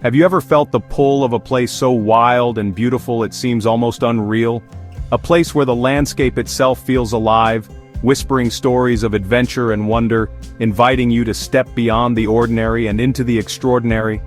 Have you ever felt the pull of a place so wild and beautiful it seems almost unreal? A place where the landscape itself feels alive, whispering stories of adventure and wonder, inviting you to step beyond the ordinary and into the extraordinary?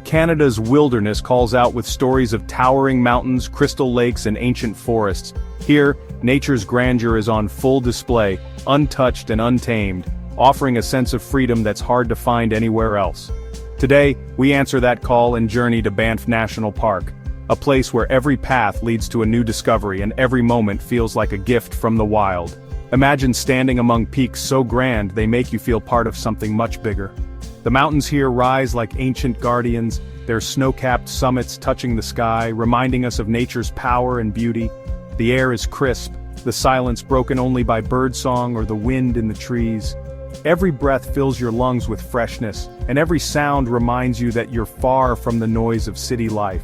Canada's wilderness calls out with stories of towering mountains, crystal lakes, and ancient forests. Here, nature's grandeur is on full display, untouched and untamed, offering a sense of freedom that's hard to find anywhere else. Today, we answer that call and journey to Banff National Park, a place where every path leads to a new discovery and every moment feels like a gift from the wild. Imagine standing among peaks so grand they make you feel part of something much bigger. The mountains here rise like ancient guardians, their snow-capped summits touching the sky, reminding us of nature's power and beauty. The air is crisp, the silence broken only by birdsong or the wind in the trees. Every breath fills your lungs with freshness, and every sound reminds you that you're far from the noise of city life.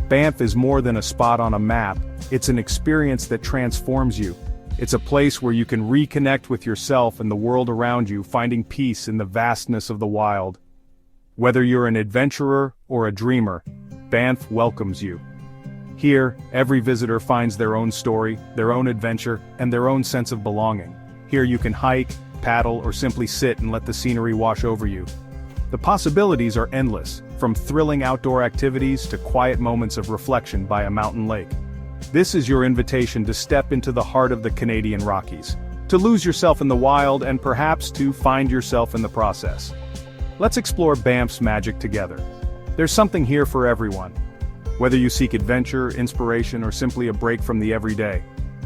Banff is more than a spot on a map, it's an experience that transforms you. It's a place where you can reconnect with yourself and the world around you, finding peace in the vastness of the wild. Whether you're an adventurer or a dreamer, Banff welcomes you. Here, every visitor finds their own story, their own adventure, and their own sense of belonging. Here you can hike, paddle, or simply sit and let the scenery wash over you. The possibilities are endless, from thrilling outdoor activities to quiet moments of reflection by a mountain lake. This is your invitation to step into the heart of the Canadian Rockies, to lose yourself in the wild and perhaps to find yourself in the process. Let's explore Banff's magic together. There's something here for everyone. Whether you seek adventure, inspiration, or simply a break from the everyday,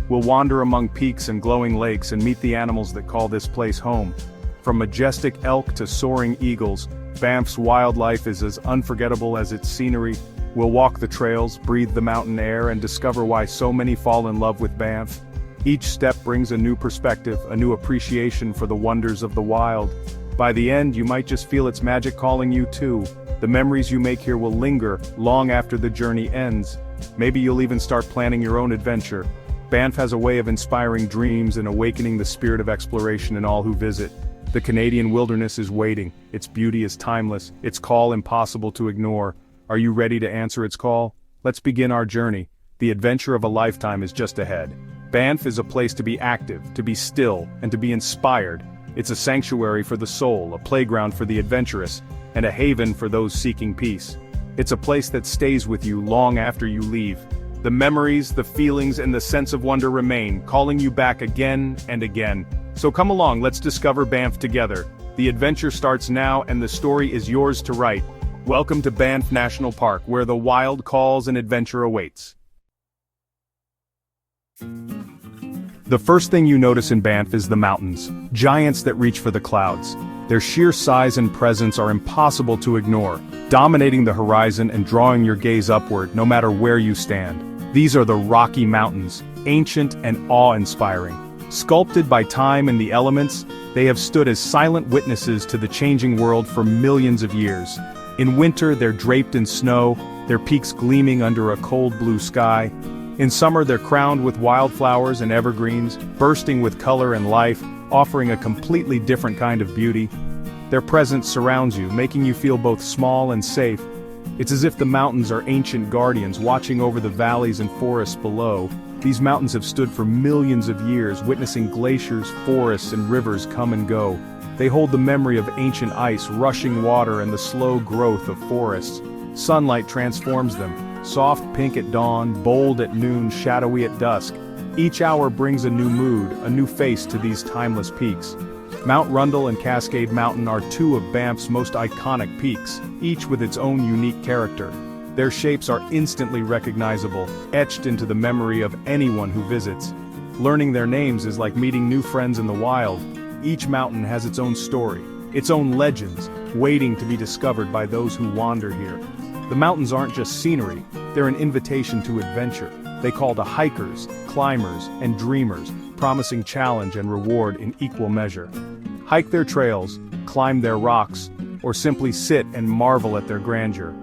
we'll wander among peaks and glowing lakes and meet the animals that call this place home. From majestic elk to soaring eagles, Banff's wildlife is as unforgettable as its scenery. We'll walk the trails, breathe the mountain air, and discover why so many fall in love with Banff. Each step brings a new perspective, a new appreciation for the wonders of the wild. By the end, you might just feel its magic calling you too. The memories you make here will linger long after the journey ends. Maybe you'll even start planning your own adventure. Banff has a way of inspiring dreams and awakening the spirit of exploration in all who visit. The Canadian wilderness is waiting, its beauty is timeless, its call impossible to ignore. Are you ready to answer its call? Let's begin our journey. The adventure of a lifetime is just ahead. Banff is a place to be active, to be still, and to be inspired. It's a sanctuary for the soul, a playground for the adventurous, and a haven for those seeking peace. It's a place that stays with you long after you leave. The memories, the feelings, and the sense of wonder remain, calling you back again and again. So come along, let's discover Banff together. The adventure starts now and the story is yours to write. Welcome to Banff National Park, where the wild calls and adventure awaits. The first thing you notice in Banff is the mountains, giants that reach for the clouds. Their sheer size and presence are impossible to ignore, dominating the horizon and drawing your gaze upward no matter where you stand. These are the Rocky Mountains, ancient and awe-inspiring. Sculpted by time and the elements, they have stood as silent witnesses to the changing world for millions of years. In winter, they're draped in snow, their peaks gleaming under a cold blue sky. In summer, they're crowned with wildflowers and evergreens, bursting with color and life, offering a completely different kind of beauty. Their presence surrounds you, making you feel both small and safe. It's as if the mountains are ancient guardians watching over the valleys and forests below. These mountains have stood for millions of years, witnessing glaciers, forests, and rivers come and go. They hold the memory of ancient ice, rushing water, and the slow growth of forests. Sunlight transforms them, soft pink at dawn, bold at noon, shadowy at dusk. Each hour brings a new mood, a new face to these timeless peaks. Mount Rundle and Cascade Mountain are two of Banff's most iconic peaks, each with its own unique character. Their shapes are instantly recognizable, etched into the memory of anyone who visits. Learning their names is like meeting new friends in the wild. Each mountain has its own story, its own legends, waiting to be discovered by those who wander here. The mountains aren't just scenery, they're an invitation to adventure. They call to hikers, climbers, and dreamers, promising challenge and reward in equal measure. Hike their trails, climb their rocks, or simply sit and marvel at their grandeur.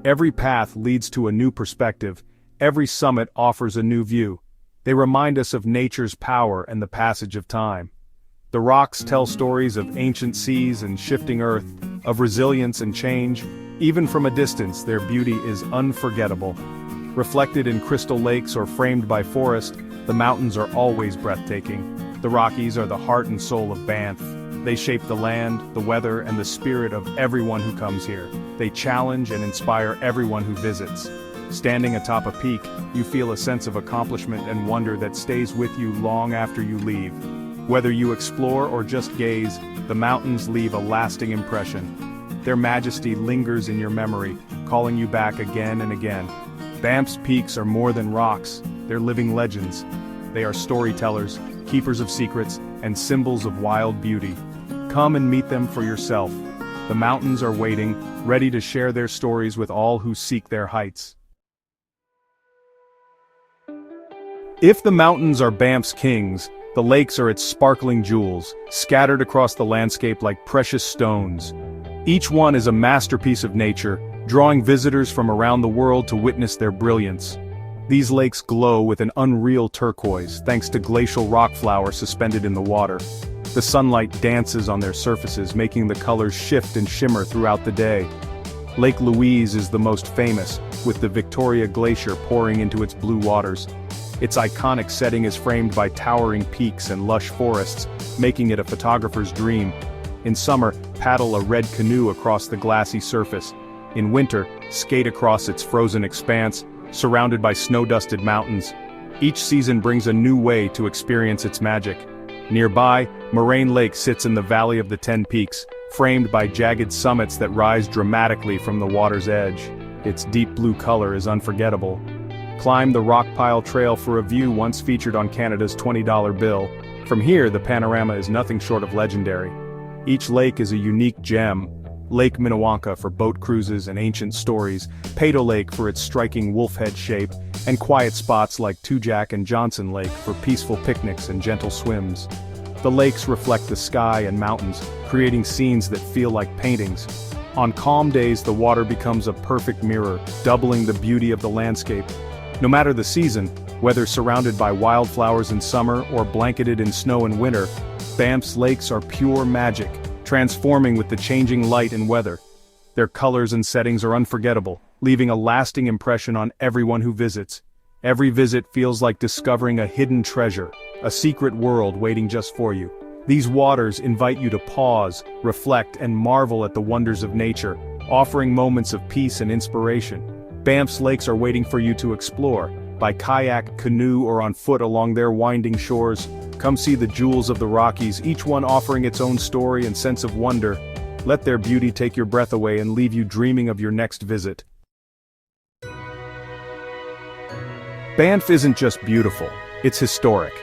Every path leads to a new perspective, every summit offers a new view. They remind us of nature's power and the passage of time. The rocks tell stories of ancient seas and shifting earth, of resilience and change, Even from a distance, their beauty is unforgettable. Reflected in crystal lakes or framed by forest, the mountains are always breathtaking. The Rockies are the heart and soul of Banff. They shape the land, the weather, and the spirit of everyone who comes here. They challenge and inspire everyone who visits. Standing atop a peak, you feel a sense of accomplishment and wonder that stays with you long after you leave. Whether you explore or just gaze, the mountains leave a lasting impression. Their majesty lingers in your memory, calling you back again and again. Banff's peaks are more than rocks, they're living legends. They are storytellers, keepers of secrets, and symbols of wild beauty. Come and meet them for yourself. The mountains are waiting, ready to share their stories with all who seek their heights. If the mountains are Banff's kings, the lakes are its sparkling jewels, scattered across the landscape like precious stones. Each one is a masterpiece of nature, drawing visitors from around the world to witness their brilliance. These lakes glow with an unreal turquoise thanks to glacial rock flour suspended in the water. The sunlight dances on their surfaces, making the colors shift and shimmer throughout the day. Lake Louise is the most famous, with the Victoria Glacier pouring into its blue waters. Its iconic setting is framed by towering peaks and lush forests, making it a photographer's dream. In summer, paddle a red canoe across the glassy surface. In winter, skate across its frozen expanse, surrounded by snow-dusted mountains. Each season brings a new way to experience its magic. Nearby, Moraine Lake sits in the Valley of the Ten Peaks, framed by jagged summits that rise dramatically from the water's edge. Its deep blue color is unforgettable. Climb the Rockpile Trail for a view once featured on Canada's $20 bill. From here, the panorama is nothing short of legendary. Each lake is a unique gem. Lake Minnewanka for boat cruises and ancient stories, Peyto Lake for its striking wolf-head shape, and quiet spots like Tujack and Johnson Lake for peaceful picnics and gentle swims. The lakes reflect the sky and mountains, creating scenes that feel like paintings. On calm days, the water becomes a perfect mirror, doubling the beauty of the landscape. No matter the season, whether surrounded by wildflowers in summer or blanketed in snow in winter, Banff's lakes are pure magic, transforming with the changing light and weather. Their colors and settings are unforgettable, leaving a lasting impression on everyone who visits. Every visit feels like discovering a hidden treasure, a secret world waiting just for you. These waters invite you to pause, reflect, and marvel at the wonders of nature, offering moments of peace and inspiration. Banff's lakes are waiting for you to explore, by kayak, canoe, or on foot along their winding shores. Come see the jewels of the Rockies, each one offering its own story and sense of wonder. Let their beauty take your breath away and leave you dreaming of your next visit. Banff isn't just beautiful, it's historic.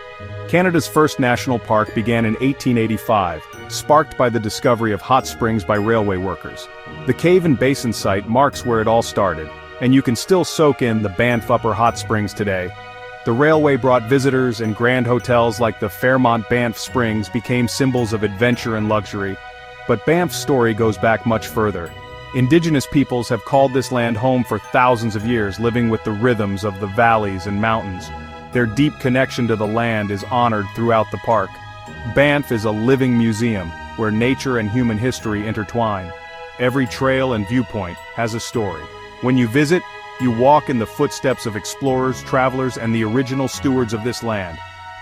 Canada's first national park began in 1885, sparked by the discovery of hot springs by railway workers. The cave and basin site marks where it all started, and you can still soak in the Banff Upper Hot Springs today. The railway brought visitors, and grand hotels like the Fairmont Banff Springs became symbols of adventure and luxury. But Banff's story goes back much further. Indigenous peoples have called this land home for thousands of years, living with the rhythms of the valleys and mountains. Their deep connection to the land is honored throughout the park. Banff is a living museum, where nature and human history intertwine. Every trail and viewpoint has a story. When you visit, you walk in the footsteps of explorers, travelers, and the original stewards of this land.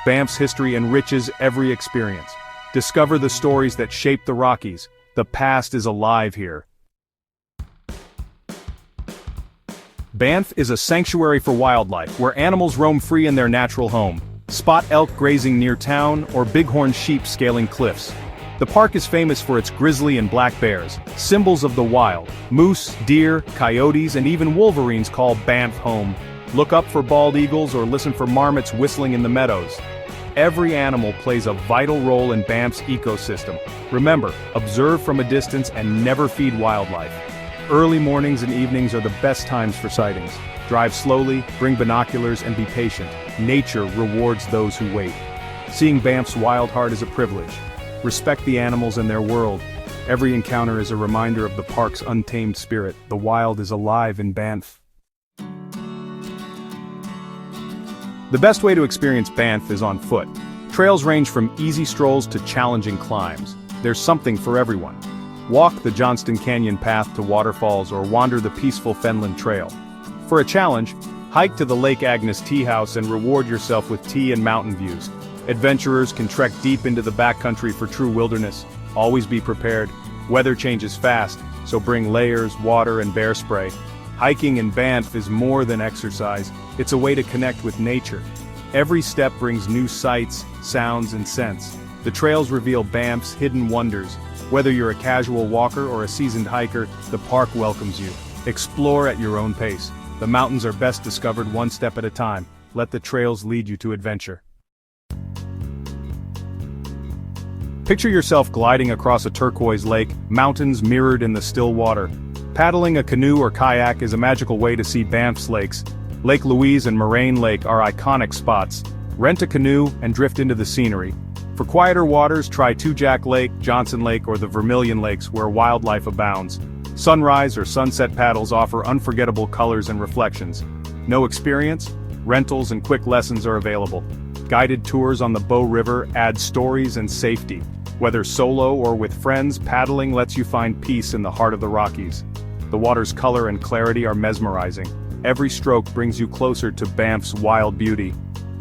Banff's history enriches every experience. Discover the stories that shaped the Rockies. The past is alive here. Banff is a sanctuary for wildlife, where animals roam free in their natural home. Spot elk grazing near town, or bighorn sheep scaling cliffs. The park is famous for its grizzly and black bears, symbols of the wild. Moose, deer, coyotes, and even wolverines call Banff home. Look up for bald eagles or listen for marmots whistling in the meadows. Every animal plays a vital role in Banff's ecosystem. Remember, observe from a distance and never feed wildlife. Early mornings and evenings are the best times for sightings. Drive slowly, bring binoculars, and be patient. Nature rewards those who wait. Seeing Banff's wild heart is a privilege. Respect the animals and their world. Every encounter is a reminder of the park's untamed spirit. The wild is alive in Banff. The best way to experience Banff is on foot. Trails range from easy strolls to challenging climbs. There's something for everyone. Walk the Johnston Canyon path to waterfalls or wander the peaceful Fenland Trail. For a challenge, hike to the Lake Agnes Tea House and reward yourself with tea and mountain views. Adventurers can trek deep into the backcountry for true wilderness. Always be prepared. Weather changes fast, so bring layers, water, and bear spray. Hiking in Banff is more than exercise, it's a way to connect with nature. Every step brings new sights, sounds, and scents. The trails reveal Banff's hidden wonders. Whether you're a casual walker or a seasoned hiker, the park welcomes you. Explore at your own pace. The mountains are best discovered one step at a time. Let the trails lead you to adventure. Picture yourself gliding across a turquoise lake, mountains mirrored in the still water. Paddling a canoe or kayak is a magical way to see Banff's lakes. Lake Louise and Moraine Lake are iconic spots. Rent a canoe and drift into the scenery. For quieter waters, try Two Jack Lake, Johnson Lake, or the Vermilion Lakes where wildlife abounds. Sunrise or sunset paddles offer unforgettable colors and reflections. No experience? Rentals and quick lessons are available. Guided tours on the Bow River add stories and safety. Whether solo or with friends, paddling lets you find peace in the heart of the Rockies. The water's color and clarity are mesmerizing. Every stroke brings you closer to Banff's wild beauty.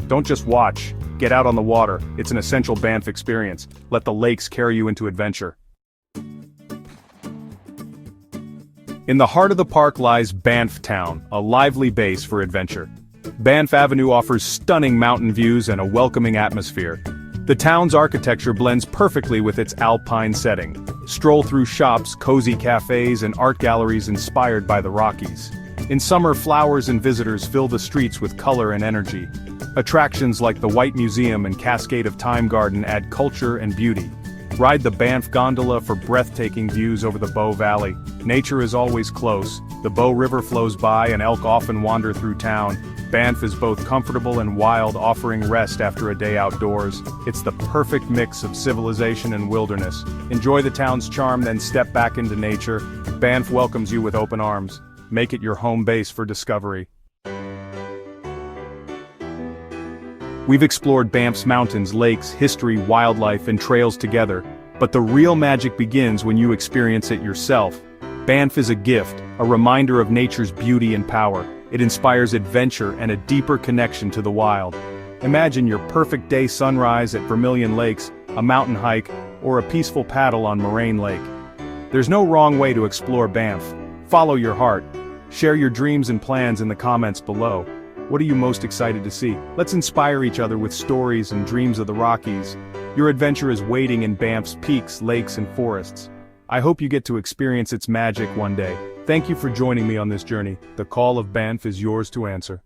Don't just watch. Get out on the water. It's an essential Banff experience. Let the lakes carry you into adventure. In the heart of the park lies Banff Town, a lively base for adventure. Banff Avenue offers stunning mountain views and a welcoming atmosphere. The town's architecture blends perfectly with its alpine setting. Stroll through shops, cozy cafes, and art galleries inspired by the Rockies. In summer, flowers and visitors fill the streets with color and energy. Attractions like the White Museum and Cascade of Time Garden add culture and beauty. Ride the Banff Gondola for breathtaking views over the Bow Valley. Nature is always close. The Bow River flows by and elk often wander through town. Banff is both comfortable and wild, offering rest after a day outdoors. It's the perfect mix of civilization and wilderness. Enjoy the town's charm, then step back into nature. Banff welcomes you with open arms. Make it your home base for discovery. We've explored Banff's mountains, lakes, history, wildlife, and trails together, but the real magic begins when you experience it yourself. Banff is a gift, a reminder of nature's beauty and power. It inspires adventure and a deeper connection to the wild. Imagine your perfect day sunrise at Vermilion Lakes, a mountain hike, or a peaceful paddle on Moraine Lake. There's no wrong way to explore Banff. Follow your heart. Share your dreams and plans in the comments below. What are you most excited to see? Let's inspire each other with stories and dreams of the Rockies. Your adventure is waiting in Banff's peaks, lakes, and forests. I hope you get to experience its magic one day. Thank you for joining me on this journey. The call of Banff is yours to answer.